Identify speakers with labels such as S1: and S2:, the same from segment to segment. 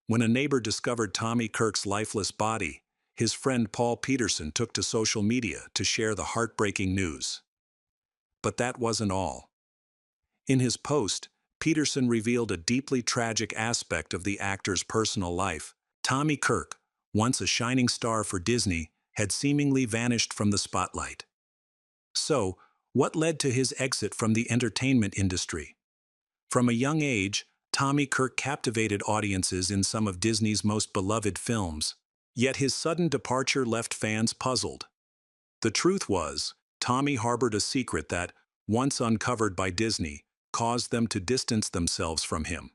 S1: When a neighbor discovered Tommy Kirk's lifeless body, his friend Paul Peterson took to social media to share the heartbreaking news. But that wasn't all. In his post, Peterson revealed a deeply tragic aspect of the actor's personal life. Tommy Kirk, once a shining star for Disney, had seemingly vanished from the spotlight. So, what led to his exit from the entertainment industry? From a young age, Tommy Kirk captivated audiences in some of Disney's most beloved films. Yet his sudden departure left fans puzzled. The truth was, Tommy harbored a secret that, once uncovered by Disney, caused them to distance themselves from him.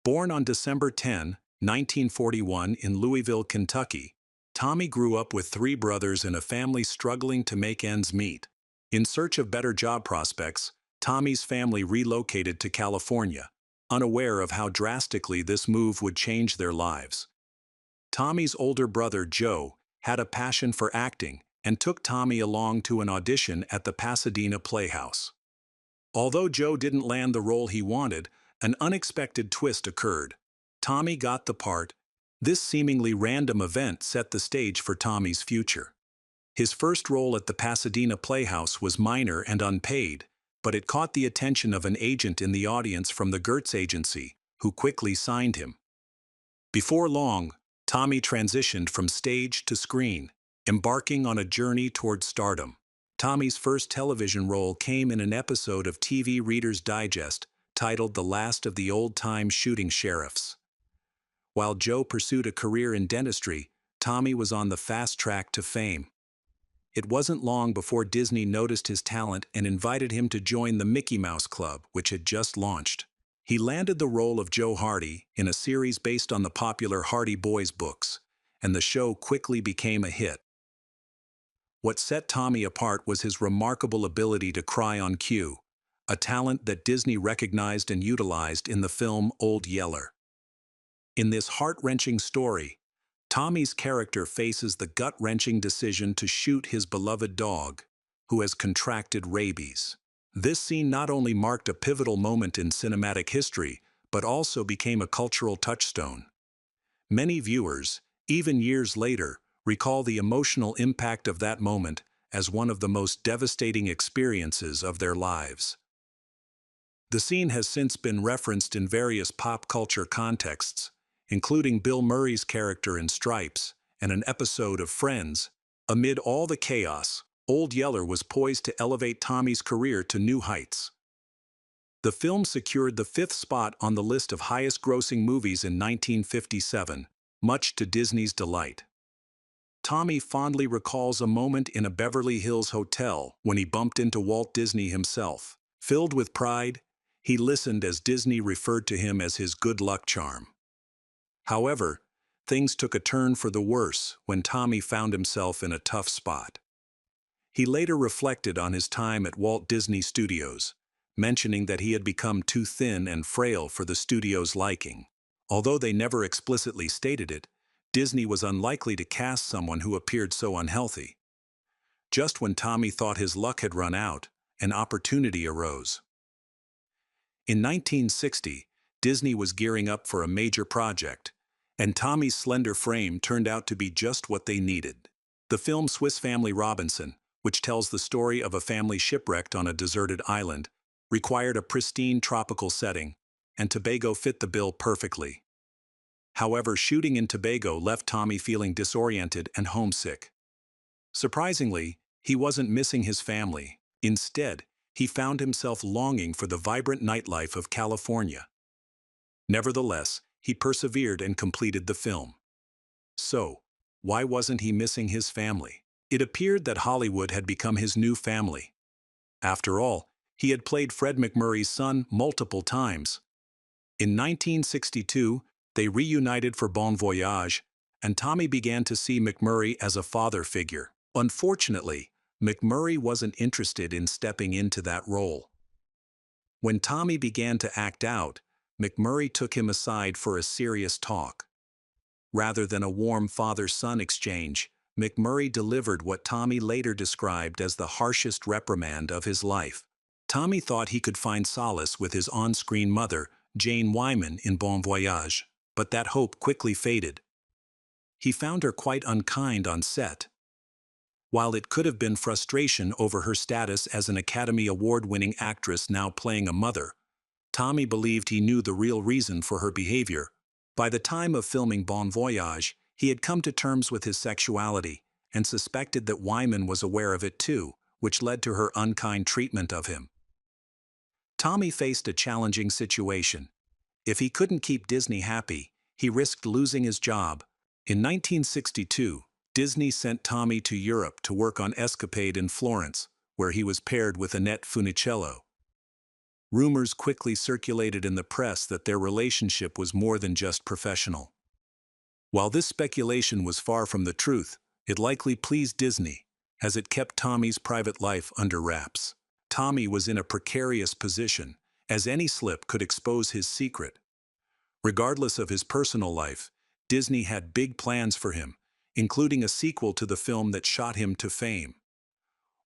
S1: Born on December 10, 1941 in Louisville, Kentucky, Tommy grew up with three brothers and a family struggling to make ends meet. In search of better job prospects, Tommy's family relocated to California, unaware of how drastically this move would change their lives. Tommy's older brother Joe had a passion for acting and took Tommy along to an audition at the Pasadena Playhouse. Although Joe didn't land the role he wanted, an unexpected twist occurred. Tommy got the part. This seemingly random event set the stage for Tommy's future. His first role at the Pasadena Playhouse was minor and unpaid, but it caught the attention of an agent in the audience from the Gertz agency, who quickly signed him. Before long, Tommy transitioned from stage to screen, embarking on a journey toward stardom. Tommy's first television role came in an episode of TV Reader's Digest titled The Last of the Old-Time Shooting Sheriffs. While Joe pursued a career in dentistry, Tommy was on the fast track to fame. It wasn't long before Disney noticed his talent and invited him to join the Mickey Mouse Club, which had just launched. He landed the role of Joe Hardy in a series based on the popular Hardy Boys books, and the show quickly became a hit. What set Tommy apart was his remarkable ability to cry on cue, a talent that Disney recognized and utilized in the film Old Yeller. In this heart-wrenching story, Tommy's character faces the gut-wrenching decision to shoot his beloved dog, who has contracted rabies. This scene not only marked a pivotal moment in cinematic history, but also became a cultural touchstone. Many viewers, even years later, recall the emotional impact of that moment as one of the most devastating experiences of their lives. The scene has since been referenced in various pop culture contexts, including Bill Murray's character in Stripes and an episode of Friends. Amid all the chaos, Old Yeller was poised to elevate Tommy's career to new heights. The film secured the 5th spot on the list of highest-grossing movies in 1957, much to Disney's delight. Tommy fondly recalls a moment in a Beverly Hills hotel when he bumped into Walt Disney himself. Filled with pride, he listened as Disney referred to him as his good luck charm. However, things took a turn for the worse when Tommy found himself in a tough spot. He later reflected on his time at Walt Disney Studios, mentioning that he had become too thin and frail for the studio's liking. Although they never explicitly stated it, Disney was unlikely to cast someone who appeared so unhealthy. Just when Tommy thought his luck had run out, an opportunity arose. In 1960, Disney was gearing up for a major project, and Tommy's slender frame turned out to be just what they needed. The film Swiss Family Robinson, which tells the story of a family shipwrecked on a deserted island, required a pristine tropical setting, and Tobago fit the bill perfectly. However, shooting in Tobago left Tommy feeling disoriented and homesick. Surprisingly, he wasn't missing his family. Instead, he found himself longing for the vibrant nightlife of California. Nevertheless, he persevered and completed the film. So, why wasn't he missing his family? It appeared that Hollywood had become his new family. After all, he had played Fred MacMurray's son multiple times. In 1962, they reunited for Bon Voyage, and Tommy began to see MacMurray as a father figure. Unfortunately, MacMurray wasn't interested in stepping into that role. When Tommy began to act out, MacMurray took him aside for a serious talk. Rather than a warm father-son exchange, MacMurray delivered what Tommy later described as the harshest reprimand of his life. Tommy thought he could find solace with his on-screen mother, Jane Wyman, in Bon Voyage. But that hope quickly faded. He found her quite unkind on set. While it could have been frustration over her status as an Academy Award-winning actress now playing a mother, Tommy believed he knew the real reason for her behavior. By the time of filming Bon Voyage, he had come to terms with his sexuality and suspected that Wyman was aware of it too, which led to her unkind treatment of him. Tommy faced a challenging situation. If he couldn't keep Disney happy, he risked losing his job. In 1962, Disney sent Tommy to Europe to work on Escapade in Florence, where he was paired with Annette Funicello. Rumors quickly circulated in the press that their relationship was more than just professional. While this speculation was far from the truth, it likely pleased Disney, as it kept Tommy's private life under wraps. Tommy was in a precarious position, as any slip could expose his secret. Regardless of his personal life, Disney had big plans for him, including a sequel to the film that shot him to fame.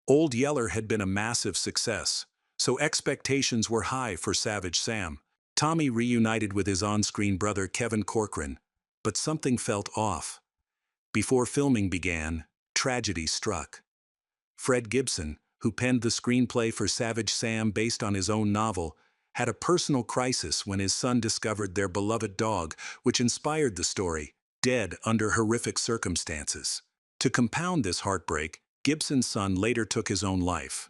S1: Old Yeller had been a massive success, so expectations were high for Savage Sam. Tommy reunited with his on-screen brother Kevin Corcoran, but something felt off. Before filming began, tragedy struck. Fred Gibson, who penned the screenplay for Savage Sam based on his own novel, had a personal crisis when his son discovered their beloved dog, which inspired the story, dead under horrific circumstances. To compound this heartbreak, Gibson's son later took his own life.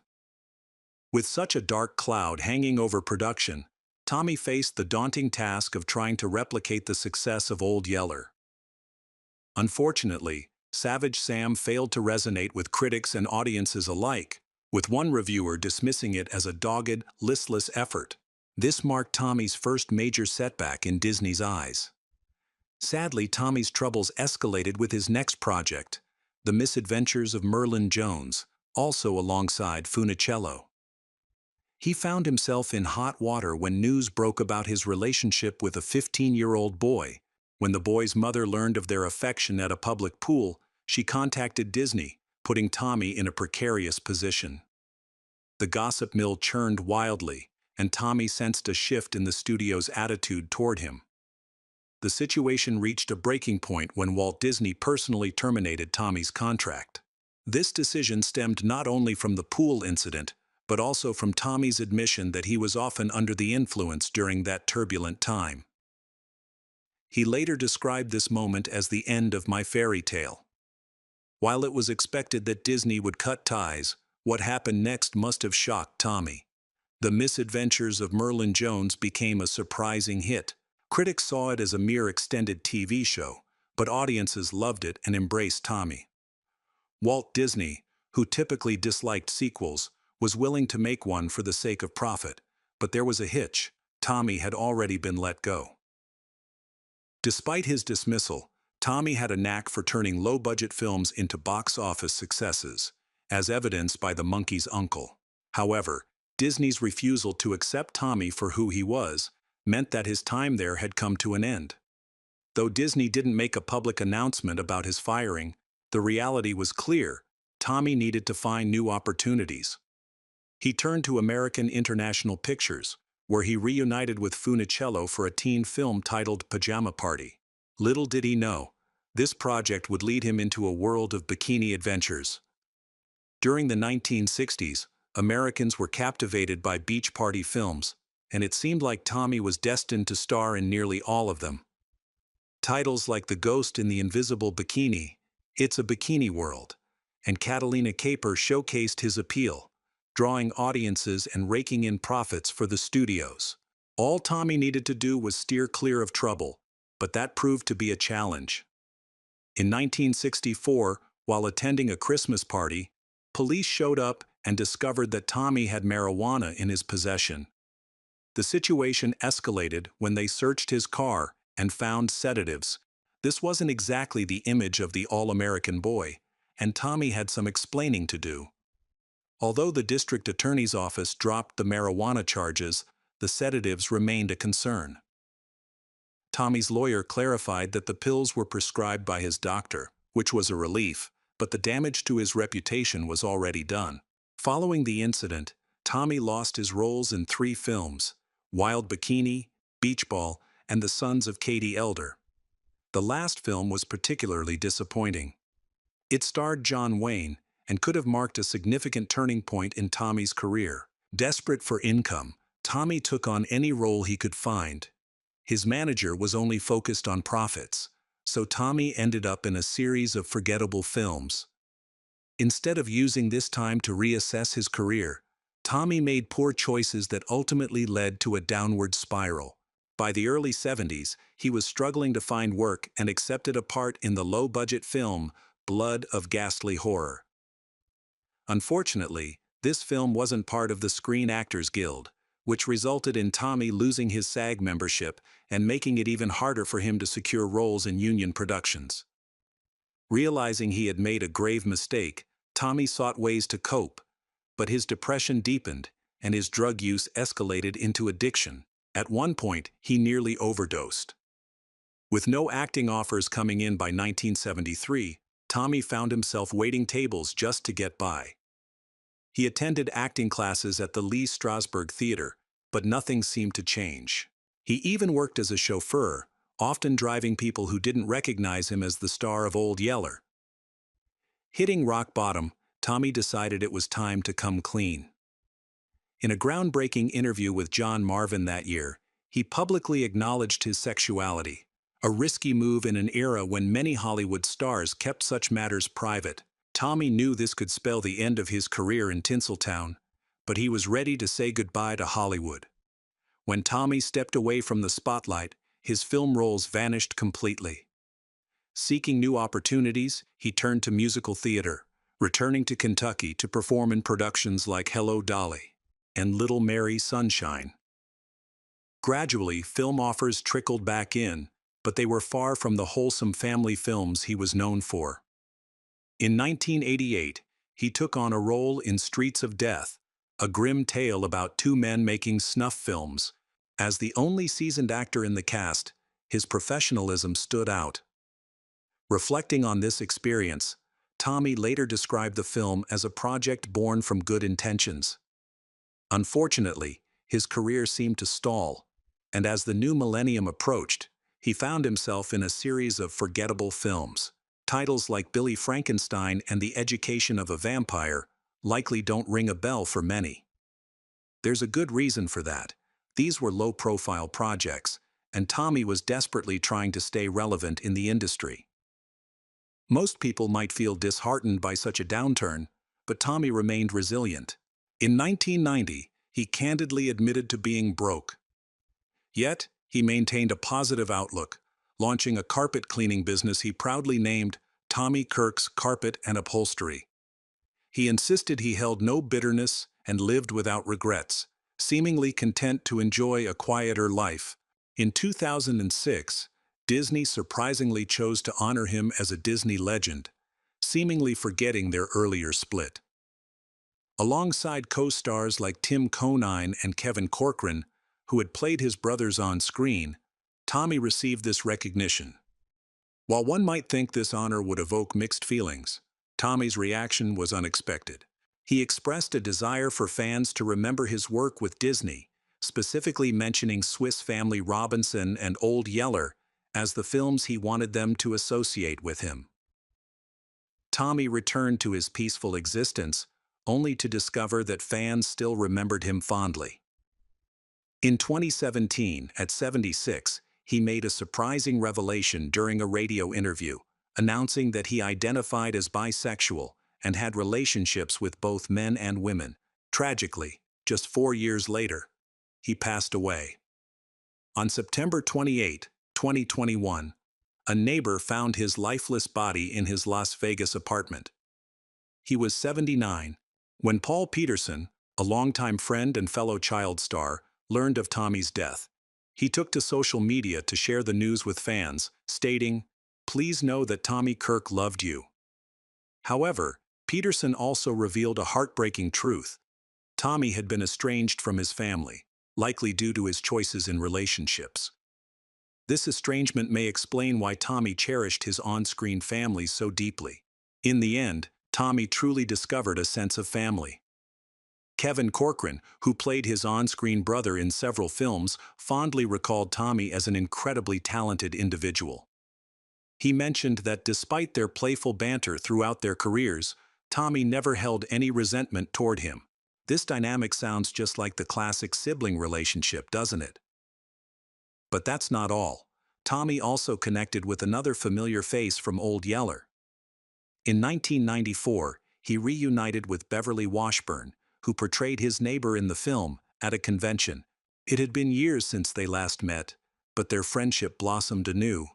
S1: With such a dark cloud hanging over production, Tommy faced the daunting task of trying to replicate the success of Old Yeller. Unfortunately, Savage Sam failed to resonate with critics and audiences alike, with one reviewer dismissing it as a dogged, listless effort. This marked Tommy's first major setback in Disney's eyes. Sadly, Tommy's troubles escalated with his next project, The Misadventures of Merlin Jones, also alongside Funicello. He found himself in hot water when news broke about his relationship with a 15-year-old boy. When the boy's mother learned of their affection at a public pool, she contacted Disney, putting Tommy in a precarious position. The gossip mill churned wildly, and Tommy sensed a shift in the studio's attitude toward him. The situation reached a breaking point when Walt Disney personally terminated Tommy's contract. This decision stemmed not only from the pool incident, but also from Tommy's admission that he was often under the influence during that turbulent time. He later described this moment as the end of my fairy tale. While it was expected that Disney would cut ties, what happened next must have shocked Tommy. The Misadventures of Merlin Jones became a surprising hit. Critics saw it as a mere extended TV show, but audiences loved it and embraced Tommy. Walt Disney, who typically disliked sequels, was willing to make one for the sake of profit, but there was a hitch: Tommy had already been let go. Despite his dismissal, Tommy had a knack for turning low-budget films into box office successes, as evidenced by The Monkey's Uncle. However, Disney's refusal to accept Tommy for who he was meant that his time there had come to an end. Though Disney didn't make a public announcement about his firing, the reality was clear: Tommy needed to find new opportunities. He turned to American International Pictures, where he reunited with Funicello for a teen film titled Pajama Party. Little did he know, this project would lead him into a world of bikini adventures. During the 1960s, Americans were captivated by beach party films, and it seemed like Tommy was destined to star in nearly all of them. Titles like The Ghost in the Invisible Bikini, It's a Bikini World, and Catalina Caper showcased his appeal, drawing audiences and raking in profits for the studios. All Tommy needed to do was steer clear of trouble, but that proved to be a challenge. In 1964, while attending a Christmas party, police showed up and discovered that Tommy had marijuana in his possession. The situation escalated when they searched his car and found sedatives. This wasn't exactly the image of the all-American boy, and Tommy had some explaining to do. Although the district attorney's office dropped the marijuana charges, the sedatives remained a concern. Tommy's lawyer clarified that the pills were prescribed by his doctor, which was a relief, but the damage to his reputation was already done. Following the incident, Tommy lost his roles in 3 films: Wild Bikini, Beach Ball, and The Sons of Katie Elder. The last film was particularly disappointing. It starred John Wayne and could have marked a significant turning point in Tommy's career. Desperate for income, Tommy took on any role he could find. His manager was only focused on profits, so Tommy ended up in a series of forgettable films. Instead of using this time to reassess his career, Tommy made poor choices that ultimately led to a downward spiral. By the early 70s, he was struggling to find work and accepted a part in the low-budget film Blood of Ghastly Horror. Unfortunately, this film wasn't part of the Screen Actors Guild, which resulted in Tommy losing his SAG membership and making it even harder for him to secure roles in union productions. Realizing he had made a grave mistake, Tommy sought ways to cope, but his depression deepened and his drug use escalated into addiction. At one point, he nearly overdosed. With no acting offers coming in by 1973, Tommy found himself waiting tables just to get by. He attended acting classes at the Lee Strasberg Theater, but nothing seemed to change. He even worked as a chauffeur, often driving people who didn't recognize him as the star of Old Yeller. Hitting rock bottom, Tommy decided it was time to come clean. In a groundbreaking interview with John Marvin that year, he publicly acknowledged his sexuality, a risky move in an era when many Hollywood stars kept such matters private. Tommy knew this could spell the end of his career in Tinseltown, but he was ready to say goodbye to Hollywood. When Tommy stepped away from the spotlight, his film roles vanished completely. Seeking new opportunities, he turned to musical theater, returning to Kentucky to perform in productions like Hello, Dolly and Little Mary Sunshine. Gradually, film offers trickled back in, but they were far from the wholesome family films he was known for. In 1988, he took on a role in Streets of Death, a grim tale about two men making snuff films. As the only seasoned actor in the cast, his professionalism stood out. Reflecting on this experience, Tommy later described the film as a project born from good intentions. Unfortunately, his career seemed to stall, and as the new millennium approached, he found himself in a series of forgettable films. Titles like Billy Frankenstein and The Education of a Vampire likely don't ring a bell for many. There's a good reason for that. These were low-profile projects, and Tommy was desperately trying to stay relevant in the industry. Most people might feel disheartened by such a downturn, but Tommy remained resilient. In 1990, he candidly admitted to being broke. Yet, he maintained a positive outlook, launching a carpet cleaning business he proudly named Tommy Kirk's Carpet and Upholstery. He insisted he held no bitterness and lived without regrets, seemingly content to enjoy a quieter life. In 2006, Disney surprisingly chose to honor him as a Disney legend, seemingly forgetting their earlier split. Alongside co-stars like Tim Conine and Kevin Corcoran, who had played his brothers on screen, Tommy received this recognition. While one might think this honor would evoke mixed feelings, Tommy's reaction was unexpected. He expressed a desire for fans to remember his work with Disney, specifically mentioning Swiss Family Robinson and Old Yeller as the films he wanted them to associate with him. Tommy returned to his peaceful existence, only to discover that fans still remembered him fondly. In 2017, at 76, he made a surprising revelation during a radio interview, announcing that he identified as bisexual and had relationships with both men and women. Tragically, just 4 years later, he passed away. On September 28, 2021, a neighbor found his lifeless body in his Las Vegas apartment. He was 79 when Paul Peterson, a longtime friend and fellow child star, learned of Tommy's death. He took to social media to share the news with fans, stating, "Please know that Tommy Kirk loved you." However, Peterson also revealed a heartbreaking truth. Tommy had been estranged from his family, likely due to his choices in relationships. This estrangement may explain why Tommy cherished his on-screen family so deeply. In the end, Tommy truly discovered a sense of family. Kevin Corcoran, who played his on-screen brother in several films, fondly recalled Tommy as an incredibly talented individual. He mentioned that despite their playful banter throughout their careers, Tommy never held any resentment toward him. This dynamic sounds just like the classic sibling relationship, doesn't it? But that's not all. Tommy also connected with another familiar face from Old Yeller. In 1994, he reunited with Beverly Washburn, who portrayed his neighbor in the film, at a convention. It had been years since they last met, but their friendship blossomed anew.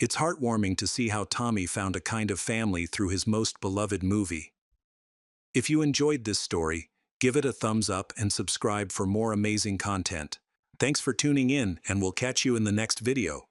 S1: It's heartwarming to see how Tommy found a kind of family through his most beloved movie. If you enjoyed this story, give it a thumbs up and subscribe for more amazing content. Thanks for tuning in, and we'll catch you in the next video.